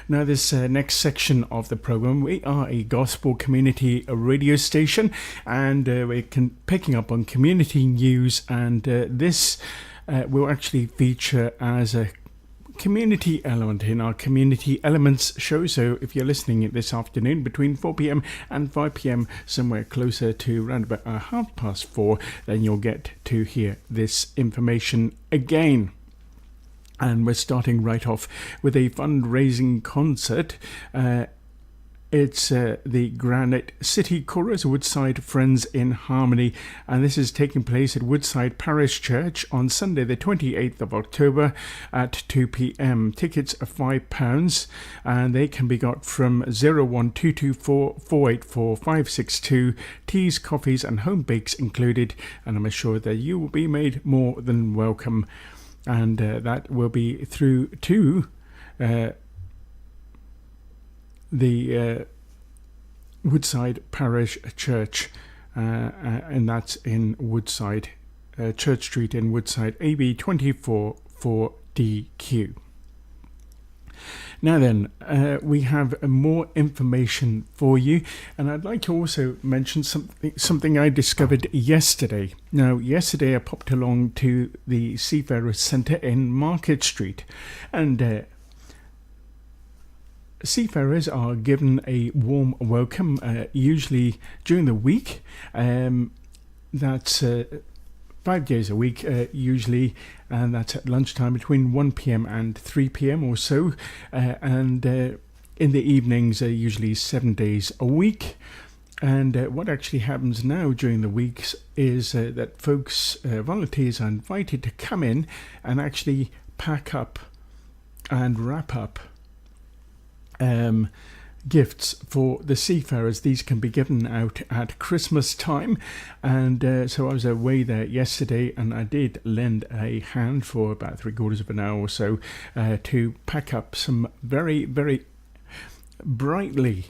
Now, this next section of the program, we are a gospel community radio station, and we're picking up on community news, and this will actually feature as a community element in our Community Elements show. So if you're listening this afternoon between 4 p.m. and 5 p.m, somewhere closer to around about 4:30, then you'll get to hear this information again. And we're starting right off with a fundraising concert. It's the Granite City Chorus, Woodside Friends in Harmony, and this is taking place at Woodside Parish Church on Sunday the 28th of October at 2 p.m. Tickets are £5, and they can be got from 01224 484 562, teas, coffees and home bakes included, and I'm assured that you will be made more than welcome. And that will be through to the Woodside Parish Church, and that's in Woodside, Church Street in Woodside, AB 24 4DQ. Now then, we have more information for you, and I'd like to also mention something I discovered yesterday. Now, yesterday I popped along to the SeaFarers Centre in Market Street, and seafarers are given a warm welcome, usually during the week. That's 5 days a week, usually, and that's at lunchtime between 1 p.m. and 3 p.m. or so, and in the evenings, usually 7 days a week. And what actually happens now during the weeks is that folks, volunteers, are invited to come in and actually pack up and wrap up gifts for the seafarers. These can be given out at Christmas time, and so I was away there yesterday, and I did lend a hand for about 3/4 of an hour or so to pack up some very, very brightly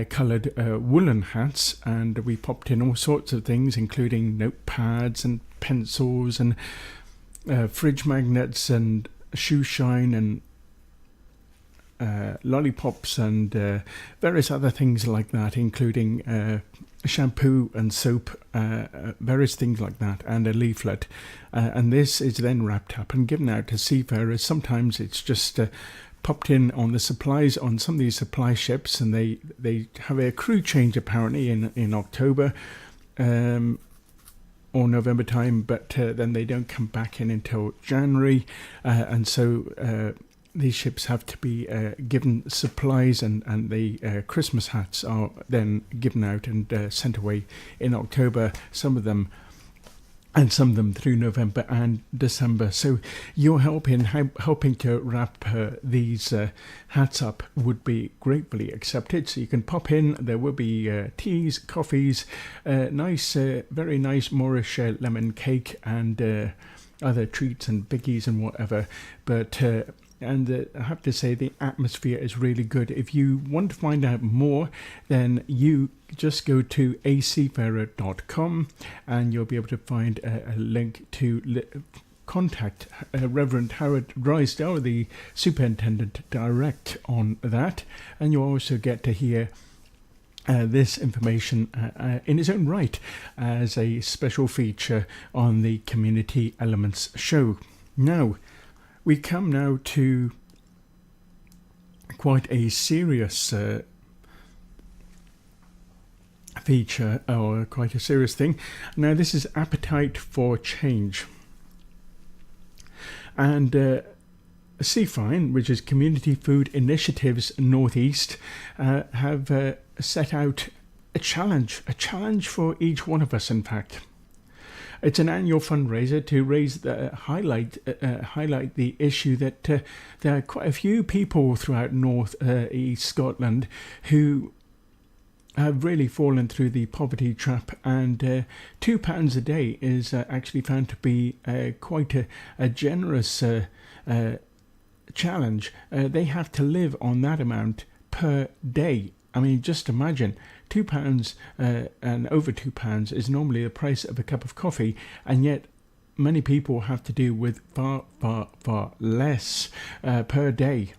coloured woolen hats, and we popped in all sorts of things, including notepads and pencils and fridge magnets and shoe shine and lollipops and various other things like that, including shampoo and soap, various things like that, and a leaflet. And this is then wrapped up and given out to seafarers. Sometimes it's just popped in on the supplies on some of these supply ships, and they have a crew change apparently in October or November time, but then they don't come back in until January, and so these ships have to be given supplies, and the Christmas hats are then given out and sent away in October, some of them, and some of them through November and December. So your help in helping to wrap these hats up would be gratefully accepted. So you can pop in. There will be teas, coffees, nice, very nice Moorish lemon cake, and other treats and biggies and whatever. But and I have to say the atmosphere is really good. If you want to find out more, then you just go to aseafarer.com, and you'll be able to find a link to contact Reverend Howard Drysdale, the Superintendent, direct on that, and you'll also get to hear this information in its own right as a special feature on the Community Elements show. Now, we come now to quite a serious feature, or quite a serious thing. Now, this is Appetite for Change. And CFINE, which is Community Food Initiatives Northeast, have set out a challenge for each one of us, in fact. It's an annual fundraiser to raise highlight the issue that there are quite a few people throughout North East Scotland who have really fallen through the poverty trap, and £2 a day is actually found to be quite a generous challenge. They have to live on that amount per day. I mean, just imagine. £2 and over £2 is normally the price of a cup of coffee, and yet many people have to do with far less per day.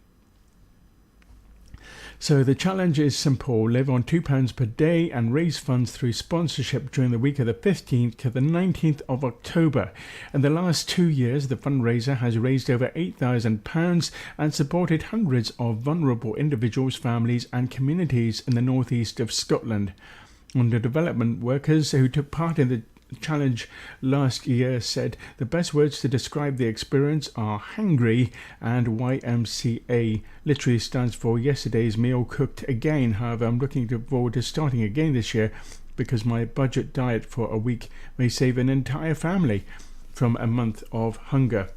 So the challenge is simple: live on £2 per day and raise funds through sponsorship during the week of the 15th to the 19th of October. In the last 2 years, the fundraiser has raised over £8,000 and supported hundreds of vulnerable individuals, families and communities in the northeast of Scotland. And the development workers who took part in the challenge last year said the best words to describe the experience are hangry, and YMCA literally stands for yesterday's meal cooked again. However, I'm looking forward to starting again this year because my budget diet for a week may save an entire family from a month of hunger.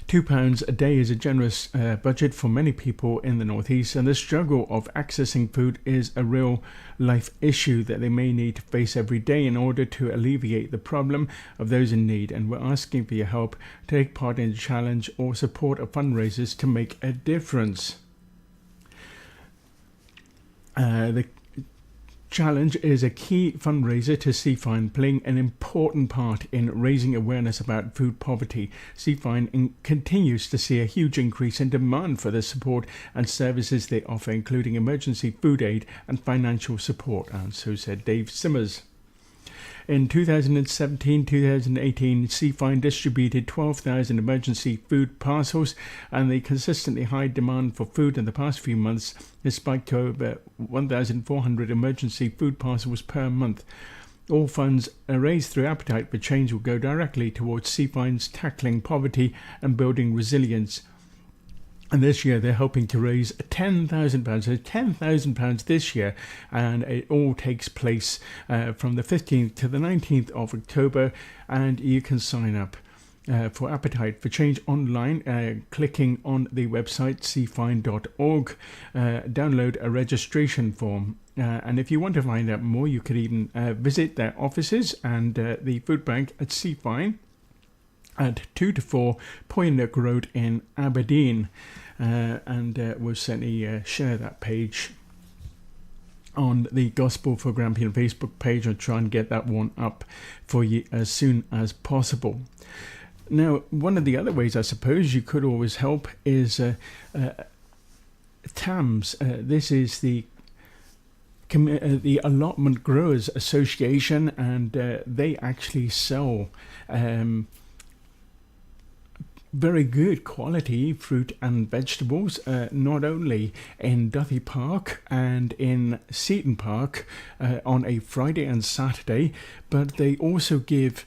£2 a day is a generous budget for many people in the northeast, and the struggle of accessing food is a real life issue that they may need to face every day in order to alleviate the problem of those in need. And we're asking for your help to take part in the challenge or support our fundraisers to make a difference. The challenge is a key fundraiser to CFINE, playing an important part in raising awareness about food poverty. CFINE continues to see a huge increase in demand for the support and services they offer, including emergency food aid and financial support, and so said Dave Simmers. In 2017-2018, CFINE distributed 12,000 emergency food parcels, and the consistently high demand for food in the past few months has spiked to over 1,400 emergency food parcels per month. All funds raised through Appetite for Change will go directly towards CFINE's tackling poverty and building resilience. And this year they're hoping to raise £10,000, so £10,000 this year, and it all takes place from the 15th to the 19th of October, and you can sign up for Appetite for Change online, clicking on the website cfine.org, download a registration form. And if you want to find out more, you could even visit their offices and the food bank at CFINE at 2 to 4 Poynook Road in Aberdeen, and we'll certainly share that page on the Gospel for Grampian Facebook page and try and get that one up for you as soon as possible. Now, one of the other ways I suppose you could always help is TAMS. This is the Allotment Growers Association, and they actually sell very good quality fruit and vegetables, not only in Duthie Park and in Seaton Park on a Friday and Saturday, but they also give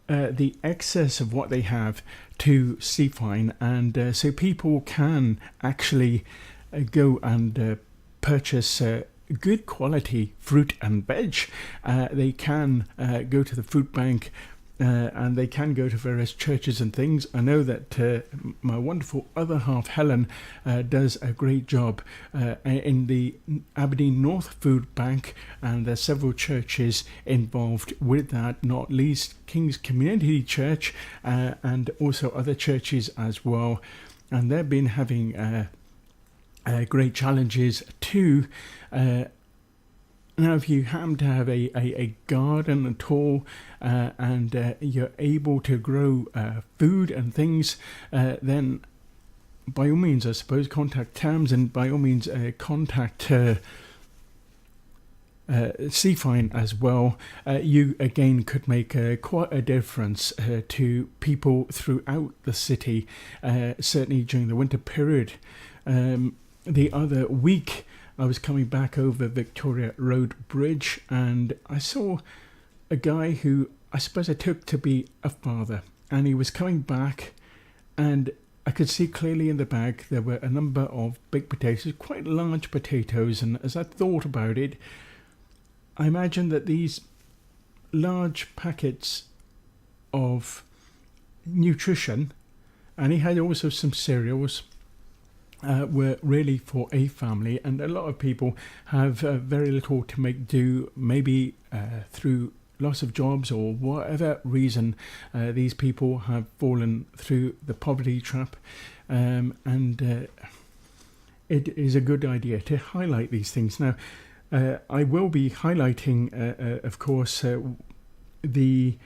the excess of what they have to CFINE, and so people can actually go and purchase good quality fruit and veg. They can go to the food bank, and they can go to various churches and things. I know that my wonderful other half, Helen, does a great job in the Aberdeen North Food Bank, and there's several churches involved with that, not least King's Community Church, and also other churches as well. And they've been having great challenges too. Now, if you happen to have a garden at all, and you're able to grow food and things, then by all means, I suppose, contact TAMS, and by all means contact CFINE as well. You again could make quite a difference to people throughout the city, certainly during the winter period. The other week, I was coming back over Victoria Road Bridge, and I saw a guy who I suppose I took to be a father, and he was coming back, and I could see clearly in the bag there were a number of big potatoes, quite large potatoes, and as I thought about it, I imagined that these large packets of nutrition, and he had also some cereals, were really for a family, and a lot of people have very little to make do, maybe through loss of jobs or whatever reason. These people have fallen through the poverty trap, and it is a good idea to highlight these things. Now, I will be highlighting, of course, the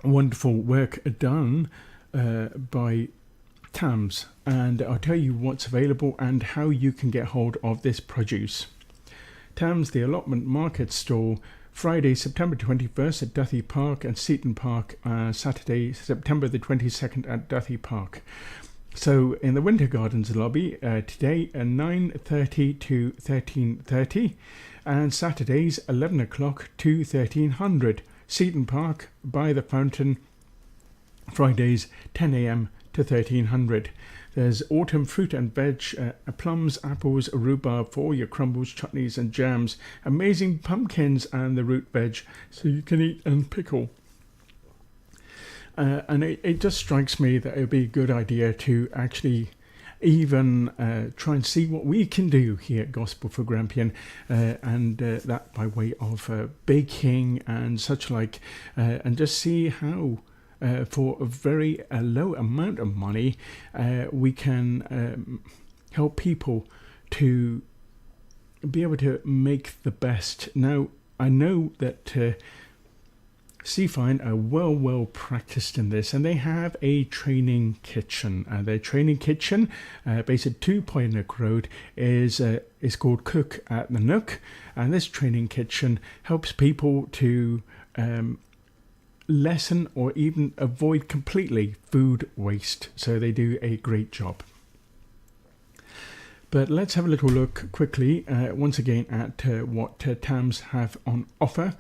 wonderful work done by TAMS, and I'll tell you what's available and how you can get hold of this produce. TAMS, the Allotment Market Stall, Friday, September 21st at Duthie Park and Seaton Park, Saturday, September the 22nd at Duthie Park. So in the Winter Gardens lobby, today 9:30 to 13:30, and Saturdays 11 o'clock to 1300. Seaton Park by the fountain, Fridays 10 a.m. to 1300. There's autumn fruit and veg, plums, apples, rhubarb for all your crumbles, chutneys and jams, amazing pumpkins and the root veg, so you can eat and pickle. And it just strikes me that it would be a good idea to actually even try and see what we can do here at Gospel for Grampian, and that by way of baking and such like, and just see how for a very low amount of money we can help people to be able to make the best. Now, I know that CFINE are well practiced in this, and they have a training kitchen. Their training kitchen, based at 2 Poynook Road, is called Cook at the Nook, and this training kitchen helps people to lessen or even avoid completely food waste. So they do a great job. But let's have a little look quickly once again at what TAMS have on offer.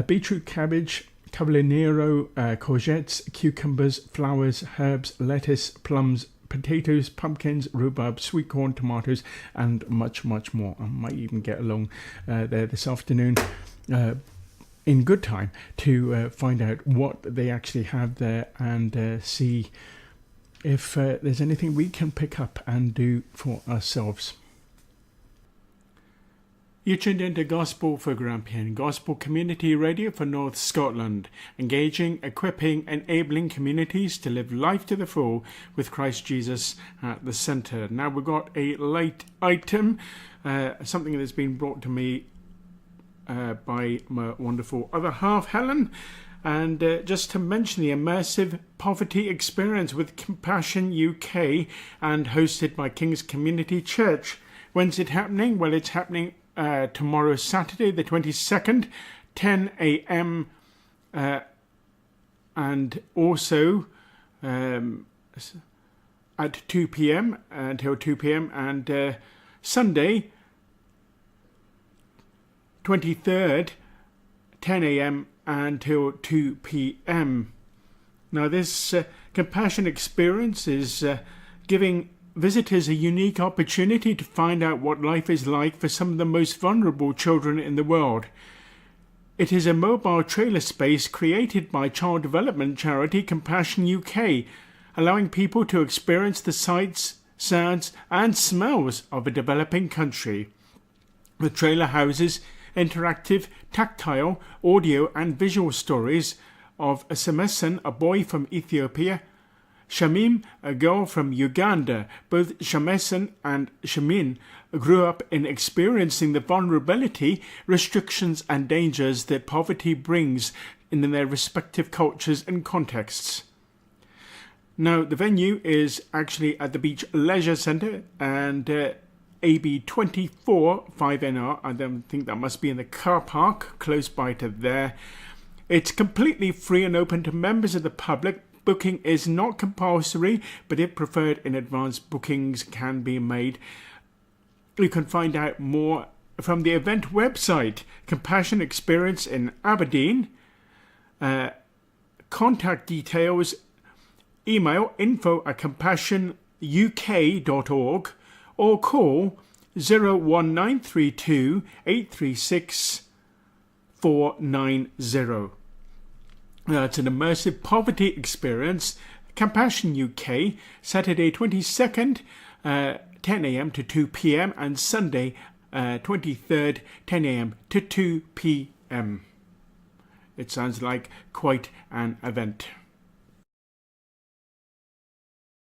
Beetroot, cabbage, cavallero, courgettes, cucumbers, flowers, herbs, lettuce, plums, potatoes, pumpkins, rhubarb, sweet corn, tomatoes, and much more. I might even get along there this afternoon in good time to find out what they actually have there and see if there's anything we can pick up and do for ourselves. You're tuned into Gospel for Grampian, Gospel Community Radio for North Scotland, engaging, equipping, enabling communities to live life to the full with Christ Jesus at the centre. Now we've got a late item, something that's been brought to me by my wonderful other half, Helen, and just to mention the Immersive Poverty Experience with Compassion UK and hosted by King's Community Church. When's it happening? Well, it's happening tomorrow, Saturday the 22nd, 10 a.m. And also at 2 p.m. until 2 p.m. and Sunday 23rd, 10 a.m. until 2 p.m. Now this compassion experience is giving visitors a unique opportunity to find out what life is like for some of the most vulnerable children in the world. It is a mobile trailer space created by child development charity Compassion UK, allowing people to experience the sights, sounds and smells of a developing country. The trailer houses interactive, tactile, audio and visual stories of Semeson, a boy from Ethiopia, Shamim, a girl from Uganda. Both Shameson and Shamin grew up in experiencing the vulnerability, restrictions and dangers that poverty brings in their respective cultures and contexts. Now, the venue is actually at the Beach Leisure Centre and AB 24 5NR. I don't think that must be in the car park close by to there. It's completely free and open to members of the public. Booking is not compulsory, but if preferred in advance, bookings can be made. You can find out more from the event website, Compassion Experience in Aberdeen. Contact details, email info@compassionuk.org or call 01932 836 490. It's an immersive poverty experience, Compassion UK, Saturday 22nd, 10 a.m. to 2 p.m. and Sunday 23rd, 10 a.m. to 2 p.m. It sounds like quite an event.